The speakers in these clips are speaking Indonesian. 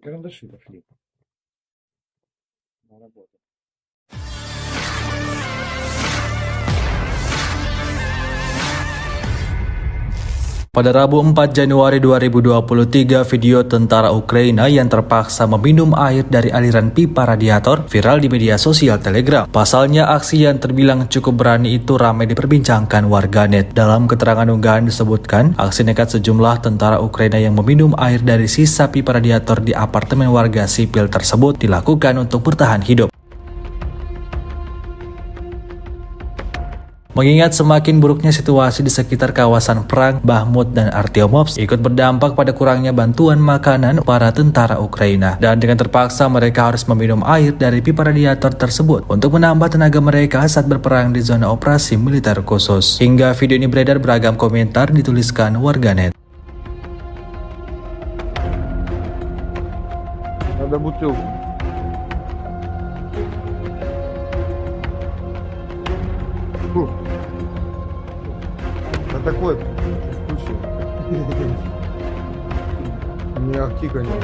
Карандаши пошли на работу. Pada Rabu 4 Januari 2023, video tentara Ukraina yang terpaksa meminum air dari aliran pipa radiator viral di media sosial Telegram. Pasalnya, aksi yang terbilang cukup berani itu ramai diperbincangkan warganet. Dalam keterangan unggahan disebutkan, aksi nekat sejumlah tentara Ukraina yang meminum air dari sisa pipa radiator di apartemen warga sipil tersebut dilakukan untuk bertahan hidup. Mengingat semakin buruknya situasi di sekitar kawasan perang, Bakhmut dan Artyomovsk ikut berdampak pada kurangnya bantuan makanan para tentara Ukraina. Dan dengan terpaksa mereka harus meminum air dari pipa radiator tersebut untuk menambah tenaga mereka saat berperang di zona operasi militer khusus. Hingga video ini beredar, beragam komentar dituliskan warganet. Надо бутылку. Фу. Да такой вкусный. Не ахти, конечно.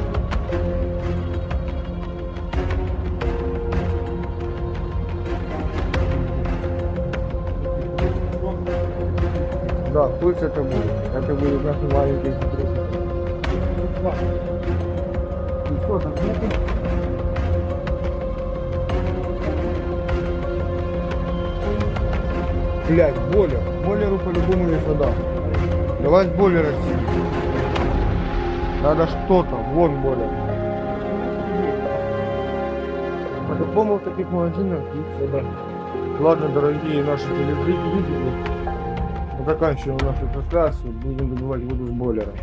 Да, пульс это будет. Это будет наши маленькие секреты. Ну что там, нету? Блять, бойлер. Бойлеру по-любому есть вода. Давай с бойлера сидим. Надо что-то. Вон бойлер. По-любому в таких магазинах есть вода. Ладно, дорогие наши телезрители, мы заканчиваем нашу трансляцию. Будем добывать воду с бойлера.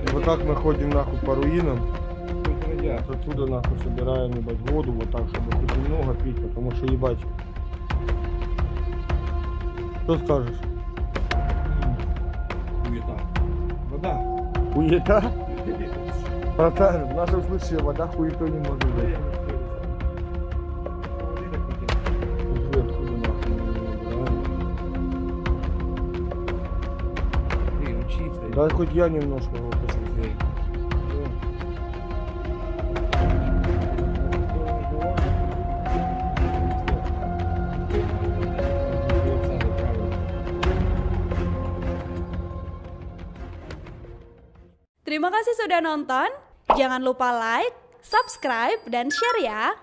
И вот так мы ходим нахуй по руинам. Отсюда нахуй собираем, ебать, воду вот так, чтобы хоть немного пить, потому что ебать. Что скажешь? Хуета. Вода. Хуета? Братан, в нашем случае вода хуетой не может быть. Да хоть я немножко его посмотрел. Terima kasih sudah nonton. Jangan lupa like, subscribe, dan share ya.